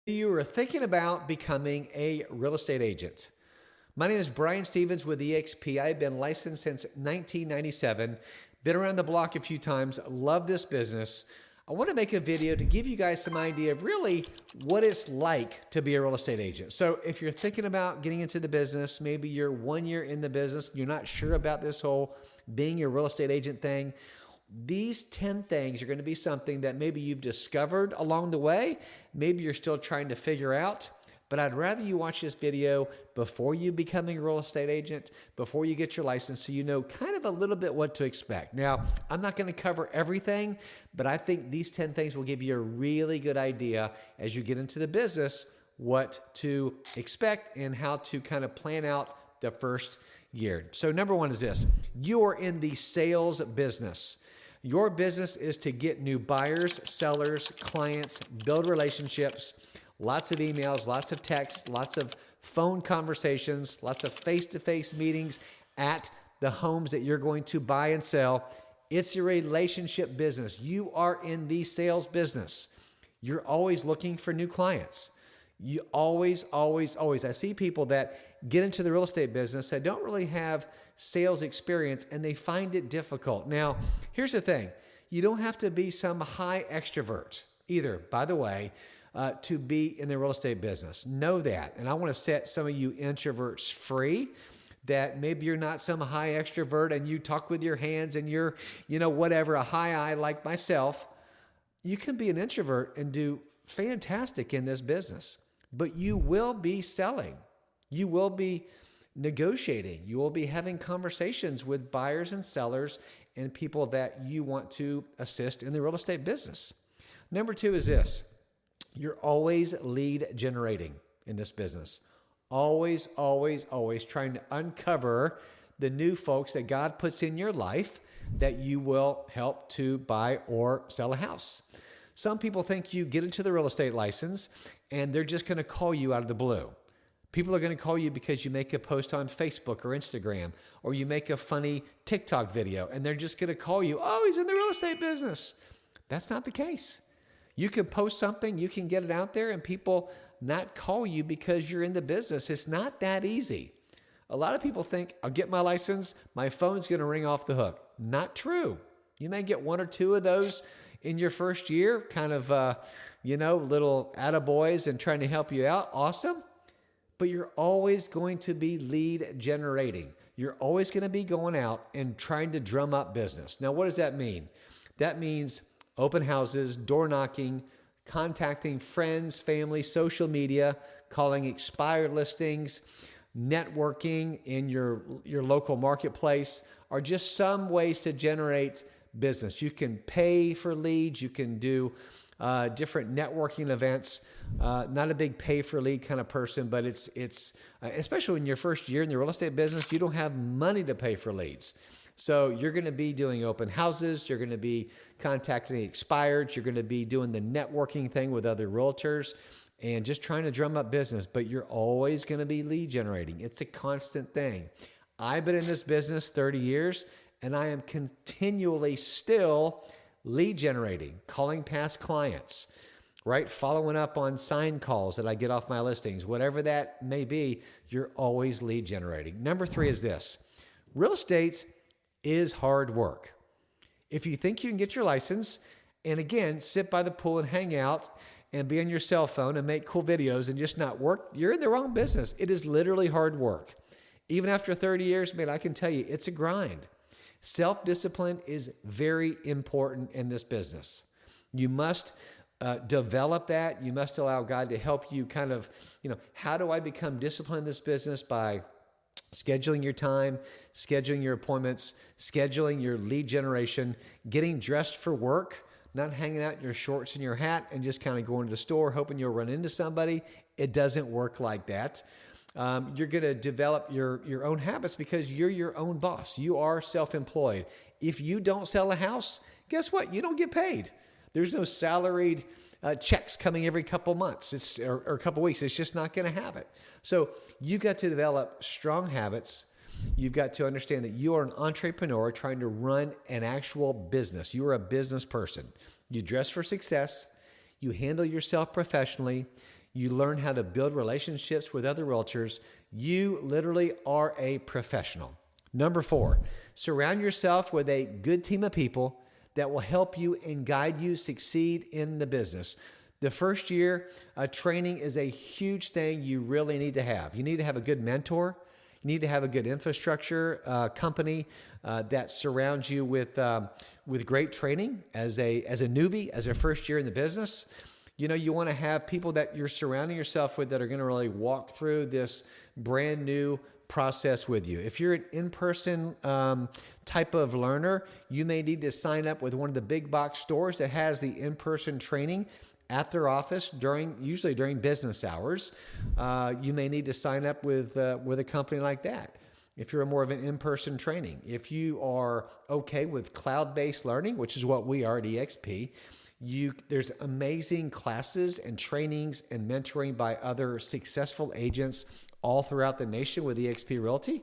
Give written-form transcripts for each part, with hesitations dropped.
You are thinking about becoming a real estate agent. My name is Brian Stevens with eXp. I've been licensed since 1997, been around the block a few times, love this business. I want to make a video to give you guys some idea of really what it's like to be a real estate agent. So if you're thinking about getting into the business, maybe you're 1 year in the business, you're not sure about this whole being a real estate agent thing, these 10 things are going to be something that maybe you've discovered along the way. Maybe you're still trying to figure out, but I'd rather you watch this video before you becoming a real estate agent, before you get your license, so you know kind of a little bit what to expect. Now, I'm not going to cover everything, but I think these 10 things will give you a really good idea as you get into the business, what to expect and how to kind of plan out the first year. So number one is this: you are in the sales business. Your business is to get new buyers, sellers, clients, build relationships, lots of emails, lots of texts, lots of phone conversations, lots of face-to-face meetings at the homes that you're going to buy and sell. It's a relationship business. You are in the sales business. You're always looking for new clients. You always. I see people that get into the real estate business that don't really have sales experience and they find it difficult. Now, here's the thing. You don't have to be some high extrovert either, by the way, to be in the real estate business. Know that. And I want to set some of you introverts free, that maybe you're not some high extrovert and you talk with your hands and you're, whatever, a high I like myself. You can be an introvert and do fantastic in this business, but you will be selling. You will be negotiating. You will be having conversations with buyers and sellers and people that you want to assist in the real estate business. Number two is this: you're always lead generating in this business. Always trying to uncover the new folks that God puts in your life that you will help to buy or sell a house. Some people think you get into the real estate license and they're just going to call you out of the blue. People are going to call you because you make a post on Facebook or Instagram, or you make a funny TikTok video, and they're just going to call you, oh, he's in the real estate business. That's not the case. You can post something, you can get it out there, and people not call you because you're in the business. It's not that easy. A lot of people think, I'll get my license, my phone's going to ring off the hook. Not true. You may get one or two of those in your first year, kind of, little attaboys and trying to help you out. Awesome. But you're always going to be lead generating. You're always going to be going out and trying to drum up business. Now, what does that mean? That means open houses, door knocking, contacting friends, family, social media, calling expired listings, networking in your local marketplace, are just some ways to generate business. You can pay for leads. You can do different networking events. Not a big pay for lead kind of person, but it's especially in your first year in the real estate business, you don't have money to pay for leads. So you're going to be doing open houses. You're going to be contacting the expireds. You're going to be doing the networking thing with other realtors and just trying to drum up business, but you're always going to be lead generating. It's a constant thing. I've been in this business 30 years and I am continually still lead generating, calling past clients, right? Following up on sign calls that I get off my listings, whatever that may be, you're always lead generating. Number three is this: real estate is hard work. If you think you can get your license and again, sit by the pool and hang out and be on your cell phone and make cool videos and just not work, you're in the wrong business. It is literally hard work. Even after 30 years, man, I can tell you it's a grind. Self-discipline is very important in this business. You must develop that. You must allow God to help you kind of, how do I become disciplined in this business? By scheduling your time, scheduling your appointments, scheduling your lead generation, getting dressed for work, not hanging out in your shorts and your hat and just kind of going to the store hoping you'll run into somebody. It doesn't work like that. You're going to develop your own habits because you're your own boss. You are self-employed. If you don't sell a house, guess what? You don't get paid. There's no salaried checks coming every couple months or a couple weeks. It's just not going to happen. So you've got to develop strong habits. You've got to understand that you are an entrepreneur trying to run an actual business. You are a business person. You dress for success. You handle yourself professionally. You learn how to build relationships with other realtors. You literally are a professional. Number 4, surround yourself with a good team of people that will help you and guide you succeed in the business. The first year, training is a huge thing you really need to have. You need to have a good mentor. You need to have a good infrastructure company that surrounds you with great training as a newbie, as a first year in the business. You want to have people that you're surrounding yourself with that are going to really walk through this brand new process with you. If you're an in-person type of learner, you may need to sign up with one of the big box stores that has the in-person training at their office usually during business hours. You may need to sign up with a company like that. If you're more of an in-person training, if you are okay with cloud-based learning, which is what we are at EXP, there's amazing classes and trainings and mentoring by other successful agents all throughout the nation with EXP Realty,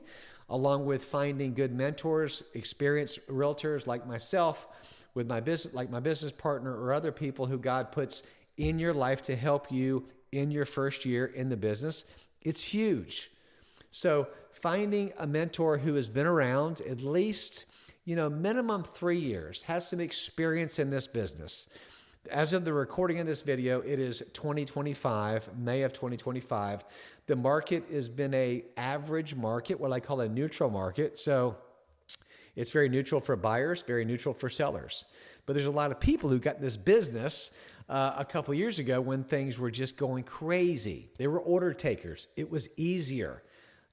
along with finding good mentors, experienced realtors like myself, with my business partner, or other people who God puts in your life to help you in your first year in the business. It's huge. So finding a mentor who has been around at least, minimum 3 years, has some experience in this business. As of the recording of this video, it is 2025, May of 2025. The market has been an average market, what I call a neutral market. So it's very neutral for buyers, very neutral for sellers. But there's a lot of people who got in this business a couple years ago when things were just going crazy. They were order takers. It was easier.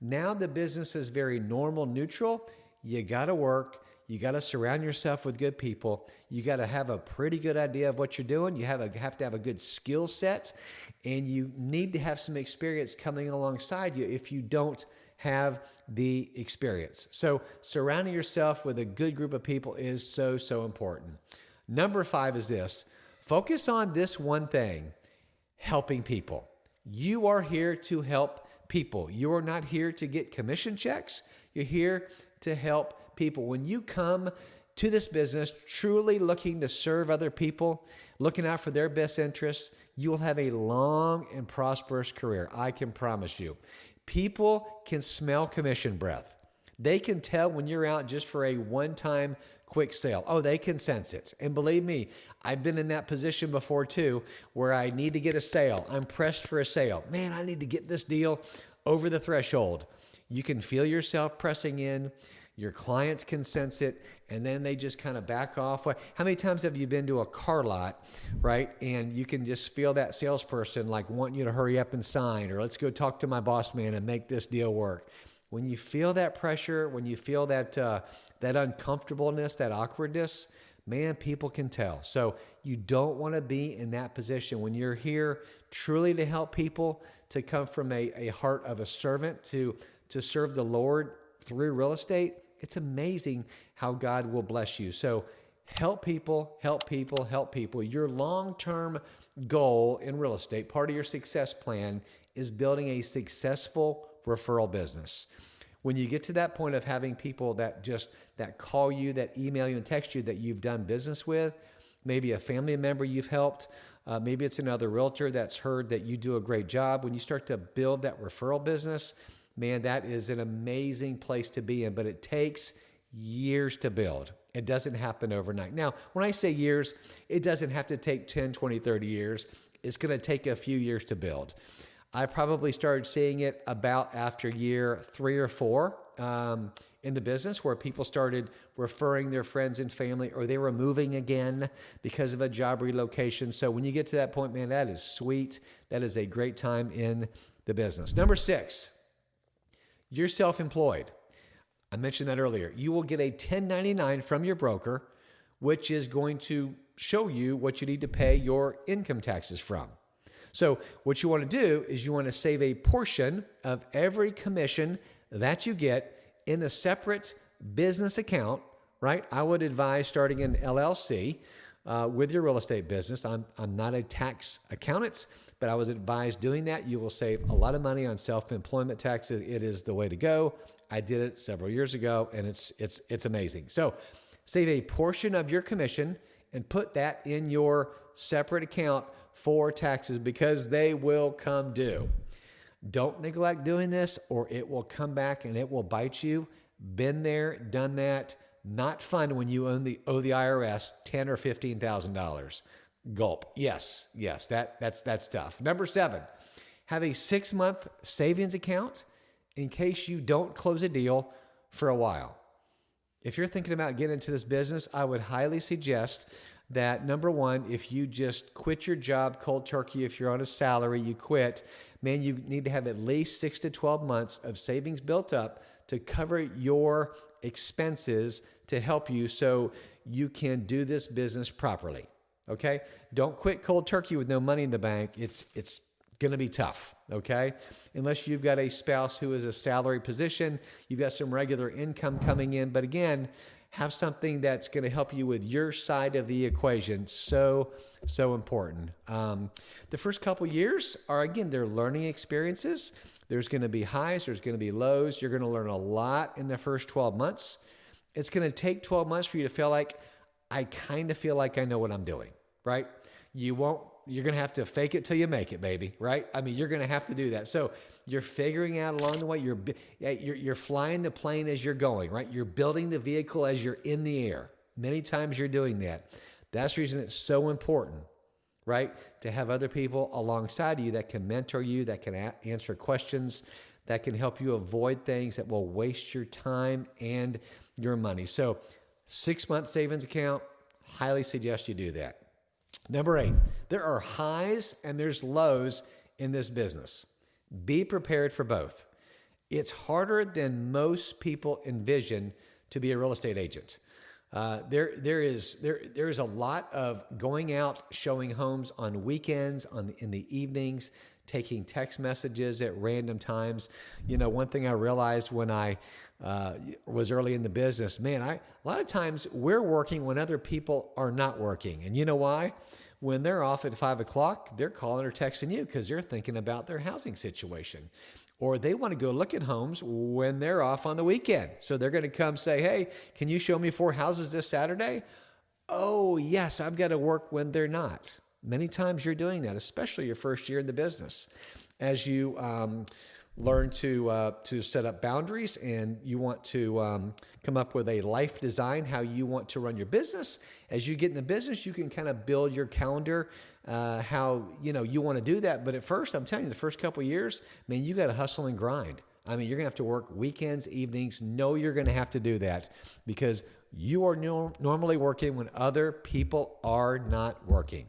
Now the business is very normal, neutral. You got to work. You got to surround yourself with good people. You got to have a pretty good idea of what you're doing. You have to have a good skill set, and you need to have some experience coming alongside you if you don't have the experience. So surrounding yourself with a good group of people is so, so important. Number 5 is this. Focus on this one thing, helping people. You are here to help people. You are not here to get commission checks. You're here to help people. When you come to this business truly looking to serve other people, looking out for their best interests, you will have a long and prosperous career. I can promise you. People can smell commission breath. They can tell when you're out just for a one-time quick sale. Oh, they can sense it. And believe me, I've been in that position before too, where I need to get a sale. I'm pressed for a sale. Man, I need to get this deal over the threshold. You can feel yourself pressing in. Your clients can sense it, and then they just kind of back off. How many times have you been to a car lot, right? And you can just feel that salesperson like wanting you to hurry up and sign, or let's go talk to my boss man and make this deal work. When you feel that pressure, when you feel that uncomfortableness, that awkwardness, man, people can tell. So you don't want to be in that position. When you're here truly to help people, to come from a heart of a servant, to serve the Lord through real estate, it's amazing how God will bless you. So help people, help people, help people. Your long-term goal in real estate, part of your success plan, is building a successful referral business. When you get to that point of having people that call you, that email you and text you that you've done business with, maybe a family member you've helped, maybe it's another realtor that's heard that you do a great job. When you start to build that referral business, man, that is an amazing place to be in, but it takes years to build. It doesn't happen overnight. Now, when I say years, it doesn't have to take 10, 20, 30 years. It's going to take a few years to build. I probably started seeing it about after year 3 or 4 in the business, where people started referring their friends and family, or they were moving again because of a job relocation. So when you get to that point, man, that is sweet. That is a great time in the business. Number 6. You're self-employed. I mentioned that earlier. You will get a 1099 from your broker, which is going to show you what you need to pay your income taxes from. So what you want to do is you want to save a portion of every commission that you get in a separate business account, right? I would advise starting an LLC with your real estate business. I'm not a tax accountant, but I was advised doing that. You will save a lot of money on self-employment taxes. It is the way to go. I did it several years ago, and it's amazing. So save a portion of your commission and put that in your separate account for taxes because they will come due. Don't neglect doing this or it will come back and it will bite you. Been there, done that. Not fun when you owe the IRS $10,000 or $15,000. Gulp. Yes, that's tough. Number 7, have a 6-month savings account in case you don't close a deal for a while. If you're thinking about getting into this business, I would highly suggest that, number 1, if you just quit your job cold turkey, if you're on a salary, you quit, man, you need to have at least 6 to 12 months of savings built up to cover your expenses to help you so you can do this business properly. Okay? Don't quit cold turkey with no money in the bank. It's going to be tough, okay? Unless you've got a spouse who is a salary position, you've got some regular income coming in, but again, have something that's going to help you with your side of the equation. So important. The first couple years are, again, they're learning experiences. There's going to be highs. There's going to be lows. You're going to learn a lot in the first 12 months. It's going to take 12 months for you to feel like, I kind of feel like I know what I'm doing, right? You're going to have to fake it till you make it, baby, right? I mean, you're going to have to do that. So you're figuring out along the way, you're flying the plane as you're going, right? You're building the vehicle as you're in the air. Many times you're doing that. That's the reason it's so important, right? To have other people alongside you that can mentor you, that can answer questions, that can help you avoid things that will waste your time and your money. So 6-month savings account, highly suggest you do that. Number 8, there are highs and there's lows in this business. Be prepared for both. It's harder than most people envision to be a real estate agent. There is a lot of going out, showing homes on weekends, in the evenings, taking text messages at random times. You know, one thing I realized when I was early in the business, man, a lot of times we're working when other people are not working. And you know why? When they're off at 5 o'clock, they're calling or texting you because they're thinking about their housing situation. Or they want to go look at homes when they're off on the weekend. So they're going to come say, hey, can you show me 4 houses this Saturday? Oh, yes, I've got to work when they're not. Many times you're doing that, especially your first year in the business. As you learn to set up boundaries and you want to come up with a life design, how you want to run your business. As you get in the business, you can kind of build your calendar, how you want to do that. But at first, I'm telling you, the first couple of years, man, you got to hustle and grind. I mean, you're going to have to work weekends, evenings. No, you're going to have to do that because you are normally working when other people are not working.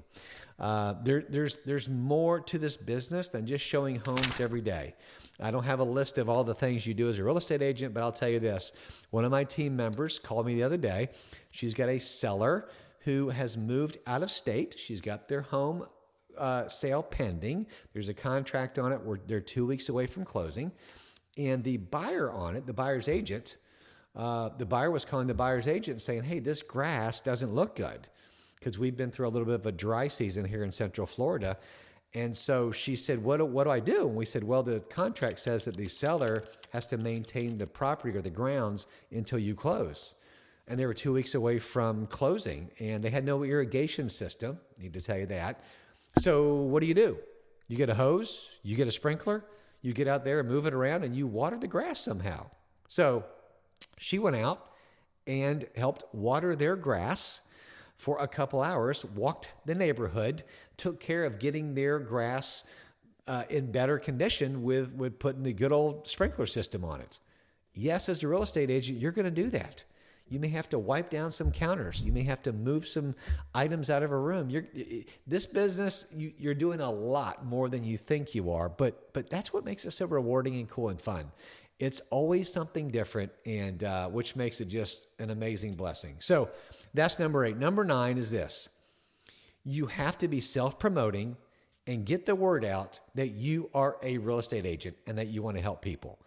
There's more to this business than just showing homes every day. I don't have a list of all the things you do as a real estate agent, but I'll tell you this. One of my team members called me the other day. She's got a seller who has moved out of state. She's got their home sale pending. There's a contract on it. They're 2 weeks away from closing. And the buyer on it, the buyer's agent, the buyer was calling the buyer's agent saying, hey, this grass doesn't look good. Because we've been through a little bit of a dry season here in Central Florida. And so she said, what do I do? And we said, well, the contract says that the seller has to maintain the property or the grounds until you close. And they were 2 weeks away from closing, and they had no irrigation system. Need to tell you that. So what do? You get a hose, you get a sprinkler, you get out there and move it around, and you water the grass somehow. So she went out and helped water their grass for a couple hours, walked the neighborhood, took care of getting their grass in better condition with putting the good old sprinkler system on it. Yes, as a real estate agent, you're going to do that. You may have to wipe down some counters. You may have to move some items out of a room. This business, you're doing a lot more than you think you are, but that's what makes it so rewarding and cool and fun. It's always something different, and which makes it just an amazing blessing. So that's number 8. Number 9 is this. You have to be self-promoting and get the word out that you are a real estate agent and that you want to help people.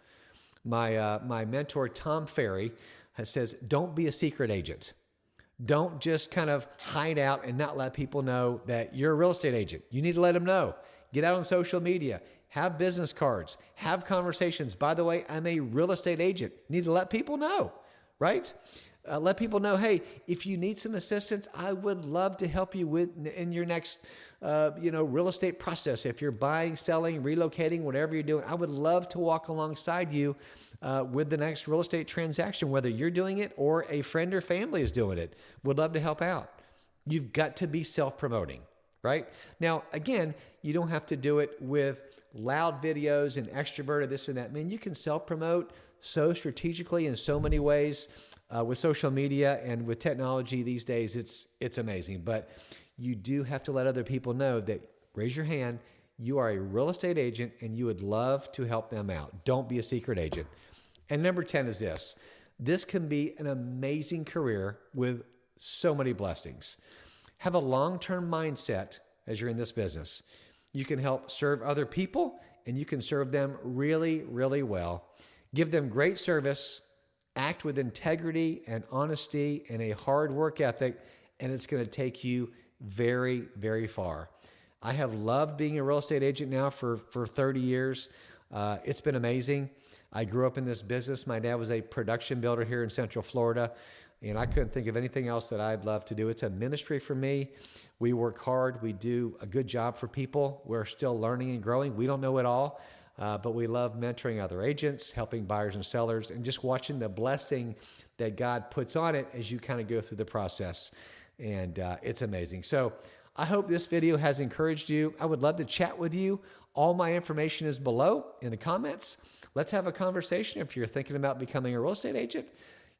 My mentor, Tom Ferry, says, don't be a secret agent. Don't just kind of hide out and not let people know that you're a real estate agent. You need to let them know. Get out on social media. Have business cards. Have conversations. By the way, I'm a real estate agent. You need to let people know, right? Let people know, hey, if you need some assistance, I would love to help you in your next, real estate process. If you're buying, selling, relocating, whatever you're doing, I would love to walk alongside you with the next real estate transaction, whether you're doing it or a friend or family is doing it. Would love to help out. You've got to be self-promoting, right? Now, again, you don't have to do it with loud videos and extroverted this and that. Man, you can self-promote so strategically in so many ways. With social media and with technology these days, it's amazing. But you do have to let other people know that, raise your hand, you are a real estate agent and you would love to help them out. Don't be a secret agent. And number 10 is this. This can be an amazing career with so many blessings. Have a long-term mindset as you're in this business. You can help serve other people and you can serve them really, really well. Give them great service. Act with integrity and honesty and a hard work ethic, and it's going to take you very, very far. I have loved being a real estate agent now for 30 years. It's been amazing. I grew up in this business. My dad was a production builder here in Central Florida, and I couldn't think of anything else that I'd love to do. It's a ministry for me. We work hard. We do a good job for people. We're still learning and growing. We don't know it all. But we love mentoring other agents, helping buyers and sellers, and just watching the blessing that God puts on it as you kind of go through the process. And it's amazing. So I hope this video has encouraged you. I would love to chat with you. All my information is below in the comments. Let's have a conversation. If you're thinking about becoming a real estate agent,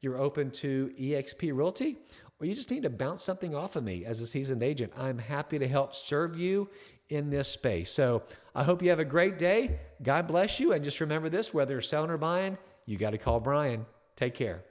you're open to eXp Realty, or you just need to bounce something off of me as a seasoned agent, I'm happy to help serve you in this space. So I hope you have a great day. God bless you. And just remember this, whether you're selling or buying, you got to call Brian. Take care.